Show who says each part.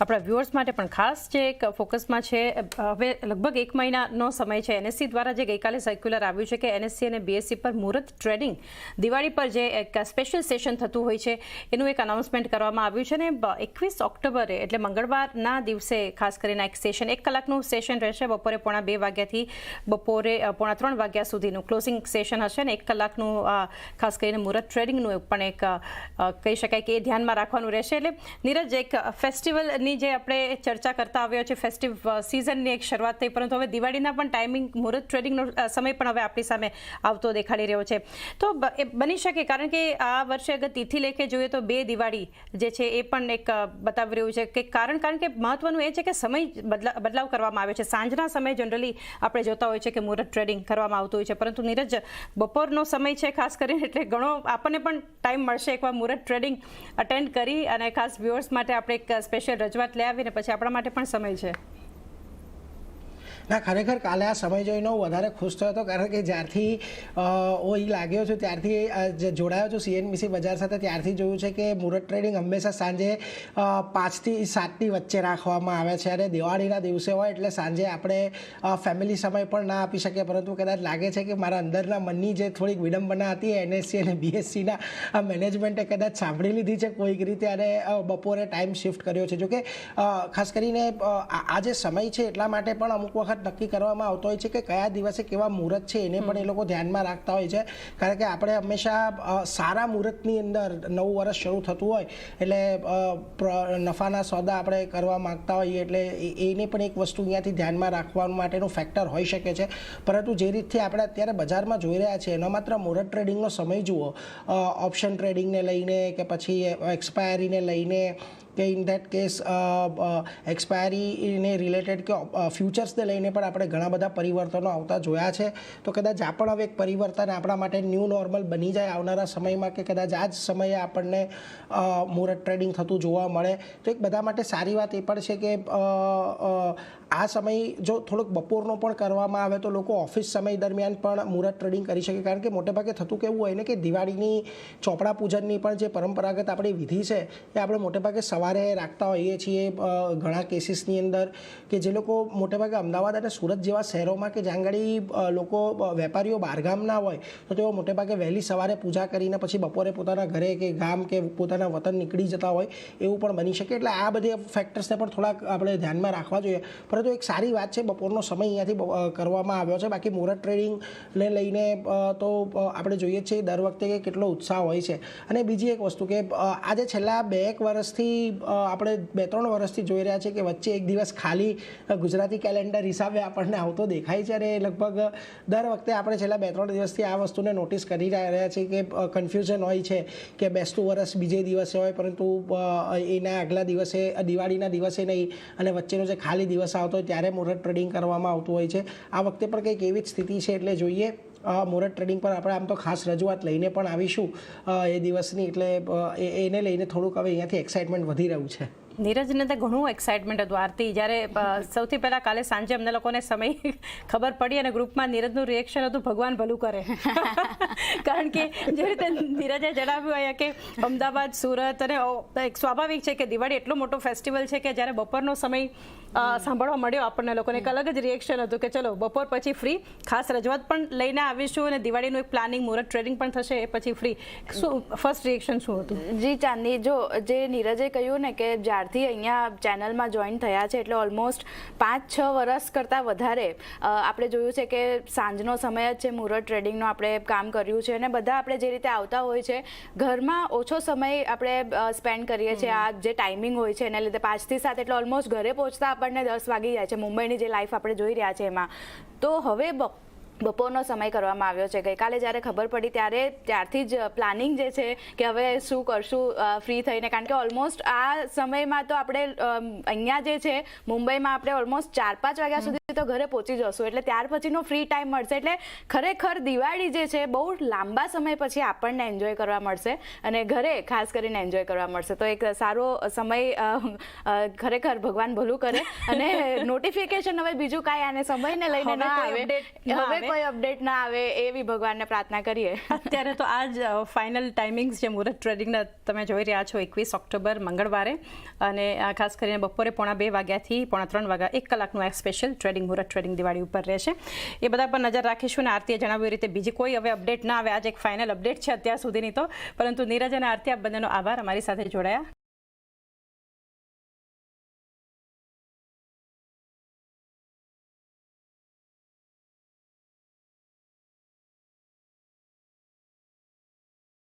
Speaker 1: આપણા વ્યુઅર્સ માટે પણ ખાસ જે એક ફોકસમાં છે, હવે લગભગ 1 મહિનાનો સમય છે એનએસસી દ્વારા જે ગઈકાલે સર્ક્યુલર આવ્યું છે કે એનએસસી અને બીએસસી પર મુહૂર્ત ટ્રેડિંગ દિવાળી પર જે એક સ્પેશિયલ સેશન થતું હોય છે એનું એક અનાઉન્સમેન્ટ કરવામાં આવ્યું છે ને 21 ઓક્ટોબરે એટલે મંગળવારના દિવસે ખાસ કરીને એક સેશન 1 કલાકનું સેશન રહેશે. બપોરે 1:30 વાગ્યાથી બપોરે 2:30 વાગ્યા સુધીનું ક્લોઝિંગ સેશન હશે ને 1 કલાકનું ખાસ કરીને મુહૂર્ત ટ્રેડિંગનું પણ એક કહી શકાય કે એ ધ્યાનમાં રાખવાનું રહેશે. એટલે નીરજ, એક ફેસ્ટિવલની જે આપણે ચર્ચા કરતા આવ્યો છે, ફેસ્ટિવ સિઝનની એક શરૂઆત થઈ, પરંતુ હવે દિવાળીના પણ ટાઈમિંગ મુહૂર્ત ટ્રેડિંગનો સમય પણ હવે આપણી સામે આવતો દેખાડી રહ્યો છે. તો એ બની શકે, કારણ કે આ વર્ષે અગર તિથિ લેખે જોઈએ તો 2 દિવાળી જે છે એ પણ એક બતાવી રહ્યું છે કે કારણ કે મહત્વનું એ છે કે સમય બદલાવ કરવામાં આવ્યો છે. સાંજના સમયે જનરલી આપણે જોતા હોય છે કે મુહૂર્ત ટ્રેડિંગ કરવામાં આવતું હોય છે, પરંતુ નીરજ બપોરનો સમય છે ખાસ કરીને, એટલે ઘણો આપણને પણ ટાઈમ મળશે એકવાર મુહૂર્ત ટ્રેડિંગ અટેન્ડ કરી અને ખાસ વ્યુઅર્સ માટે આપણે એક સ્પેશિયલ રજૂઆત લઈ આવીને પછી આપણા માટે પણ સમય છે.
Speaker 2: ના, ખરેખર કાલે આ સમય જોઈને હું વધારે ખુશ થયો હતો, કારણ કે જ્યારથી હું અહીં લાગ્યો છું ત્યારથી જોડાયો છું સીએનબીસી બજાર સાથે, ત્યારથી જોયું છે કે મુહૂર્ત ટ્રેડિંગ હંમેશા સાંજે 5 થી 7ની વચ્ચે રાખવામાં આવે છે અને દિવાળીના દિવસે હોય એટલે સાંજે આપણે ફેમિલી સમય પણ ના આપી શકીએ. પરંતુ કદાચ લાગે છે કે મારા અંદરના મનની જે થોડીક વિડંબના હતી એનએસસી અને બીએસસીના મેનેજમેન્ટે કદાચ સાંભળી લીધી છે કોઈક રીતે અને બપોરે ટાઈમ શિફ્ટ કર્યો છે. જોકે ખાસ કરીને આ જે સમય છે એટલા માટે પણ અમુક વખત નક્કી કરવામાં આવતો હોય છે કે કયા દિવસે કેવા મુહૂર્ત છે એને પણ એ લોકો ધ્યાનમાં રાખતા હોય છે, કારણ કે આપણે હંમેશા સારા મુહૂર્તની અંદર નવું વર્ષ શરૂ થતું હોય એટલે નફાના સોદા આપણે કરવા માગતા હોઈએ, એટલે એને પણ એક વસ્તુ અહીંયાથી ધ્યાનમાં રાખવા માટેનું ફેક્ટર હોઈ શકે છે. પરંતુ જે રીતથી આપણે અત્યારે બજારમાં જોઈ રહ્યા છીએ, ન માત્ર મુહૂર્ત ટ્રેડિંગનો સમય જુઓ, ઓપ્શન ટ્રેડિંગને લઈને કે પછી એક્સપાયરીને લઈને કે ઇન ધેટ કેસ એક્સપાયરીને રિલેટેડ કે ફ્યુચર્સને લઈને પણ આપણે ઘણા બધા પરિવર્તનો આવતા જોયા છે. તો કદાચ આ પણ હવે એક પરિવર્તન આપણા માટે ન્યૂ નોર્મલ બની જાય આવનારા સમયમાં, કે કદાચ આ જ સમયે આપણને મુહૂર્ત ટ્રેડિંગ થતું જોવા મળે. તો એક બધા માટે સારી વાત એ પણ છે કે આ સમય જો થોડોક બપોરનો પણ કરવામાં આવે તો લોકો ઓફિસ સમય દરમિયાન પણ મુહૂર્ત ટ્રેડિંગ કરી શકે, કારણ કે મોટેભાગે થતું કેવું હોય ને કે દિવાળીની ચોપડા પૂજનની પણ જે પરંપરાગત આપણી વિધિ છે એ આપણે મોટેભાગે સવારે રાખતા હોઈએ છીએ. ઘણા કેસીસની અંદર કે જે લોકો મોટેભાગે અમદાવાદ અને સુરત જેવા શહેરોમાં કે જ્યાં આગળ લોકો વેપારીઓ બહારગામના હોય તો તેઓ મોટેભાગે વહેલી સવારે પૂજા કરીને પછી બપોરે પોતાના ઘરે કે ગામ કે પોતાના વતન નીકળી જતા હોય એવું પણ બની શકે. એટલે આ બધી ફેક્ટર્સને પણ થોડાક આપણે ધ્યાનમાં રાખવા જોઈએ. પરંતુ એક સારી વાત છે બપોરનો સમય અહીંયાથી કરવામાં આવ્યો છે. બાકી મુહૂર્ત ટ્રેડિંગને લઈને તો આપણે જોઈએ છીએ દર વખતે કે કેટલો ઉત્સાહ હોય છે. અને બીજી એક વસ્તુ કે આજે છેલ્લા 2-1 વર્ષથી આપણે 2-3 વર્ષથી જોઈ રહ્યા છીએ કે વચ્ચે એક દિવસ ખાલી ગુજરાતી કેલેન્ડર હિસાબે આપણને આવતો દેખાય છે, અને લગભગ દર વખતે આપણે છેલ્લા 2-3 દિવસથી આ વસ્તુને નોટિસ કરી રહ્યા છીએ કે કન્ફ્યુઝન હોય છે કે બેસતું વર્ષ બીજે દિવસે હોય પરંતુ એના આગલા દિવસે દિવાળીના દિવસે નહીં અને વચ્ચેનો જે ખાલી દિવસ આવતો હોય ત્યારે મુહૂર્ત ટ્રેડિંગ કરવામાં આવતું હોય છે. આ વખતે પણ કંઈક એવી જ સ્થિતિ છે, એટલે જોઈએ મુહૂર્ત ટ્રેડિંગ પર આપણે આમ તો ખાસ રજૂઆત લઈને પણ આવીશું એ દિવસની, એટલે એને લઈને થોડુંક હવે અહીંયાથી એક્સાઇટમેન્ટ વધી રહ્યું છે.
Speaker 1: નીરજને તો ઘણું એક્સાઇટમેન્ટ હતું આરતી, જ્યારે સૌથી પહેલાં કાલે સાંજે અમને લોકોને સમય ખબર પડી અને ગ્રુપમાં નીરજનું રિએક્શન હતું ભગવાન ભલું કરે. કારણ કે જે રીતે નીરજે જણાવ્યું અહીંયા કે અમદાવાદ, સુરત અને એક સ્વાભાવિક છે કે દિવાળી એટલો મોટો ફેસ્ટિવલ છે કે જ્યારે બપોરનો સમય સાંભળવા મળ્યો આપણને લોકોને એક અલગ જ રિએક્શન હતું કે ચલો બપોર પછી ફ્રી, ખાસ રજૂઆત પણ લઈને આવીશું અને દિવાળીનું એક પ્લાનિંગ મુહૂર્ત ટ્રેડિંગ પણ થશે એ પછી ફ્રી. શું ફર્સ્ટ રિએક્શન શું હતું?
Speaker 3: જી ચાંદની, જો જે નીરજે કહ્યું ને કે જ્યારથી અહીંયા ચેનલમાં જોઈન થયા છે એટલે ઓલમોસ્ટ 5-6 વર્ષ કરતાં વધારે આપણે જોયું છે કે સાંજનો સમય જ છે, મુહૂર્ત ટ્રેડિંગનો આપણે કામ કર્યું છે અને બધા આપણે જે રીતે આવતા હોય છે ઘરમાં ઓછો સમય આપણે સ્પેન્ડ કરીએ છીએ. આ જે ટાઈમિંગ હોય છે એના લીધે 5 થી 7 એટલે ઓલમોસ્ટ ઘરે પહોંચતા આપણને 10 વાગી જાય છે. મુંબઈની જે લાઈફ આપણે જોઈ રહ્યા છે એમાં તો હવે બપોરનો સમય કરવામાં આવ્યો છે. ગઈકાલે જ્યારે ખબર પડી ત્યારથી જ પ્લાનિંગ જે છે કે હવે શું કરશું ફ્રી થઈને, કારણ કે ઓલમોસ્ટ આ સમયમાં તો આપણે અહીંયા જે છે મુંબઈમાં આપણે ઓલમોસ્ટ 4-5 વાગ્યા સુધી તો ઘરે પહોંચી જશું, એટલે ત્યાર પછીનો ફ્રી ટાઈમ મળશે. એટલે ખરેખર દિવાળી જે છે બહુ લાંબા સમય પછી આપણને એન્જોય કરવા મળશે અને ઘરે ખાસ કરીને એન્જોય કરવા મળશે. તો એક સારો સમય ખરેખર ભગવાન ભલું કરે. અને નોટિફિકેશન હવે બીજું કાંઈ આને સમયને લઈને ના આવે, હવે કોઈ અપડેટ ના આવે એવી ભગવાનને પ્રાર્થના કરીએ.
Speaker 1: અત્યારે તો આ જ ફાઇનલ ટાઈમિંગ્સ જે મુહૂર્ત ટ્રેડિંગના તમે જોઈ રહ્યા છો 21 ઓક્ટોબર મંગળવારે, અને ખાસ કરીને બપોરે 2:30 વાગ્યાથી 3:30 વાગ્યા 1 કલાકનું આ સ્પેશિયલ ટ્રેડિંગ મુહૂર્ત ટ્રેડિંગ દિવાળી ઉપર રહેશે. એ બધા પર નજર રાખીશું. અને આરતીએ જણાવ્યું રીતે બીજી કોઈ હવે અપડેટ ના આવે, આજે એક ફાઇનલ અપડેટ છે અત્યાર સુધીની તો. પરંતુ નીરજ અને આરતી, આપ બંનેનો આભાર અમારી સાથે જોડાયા.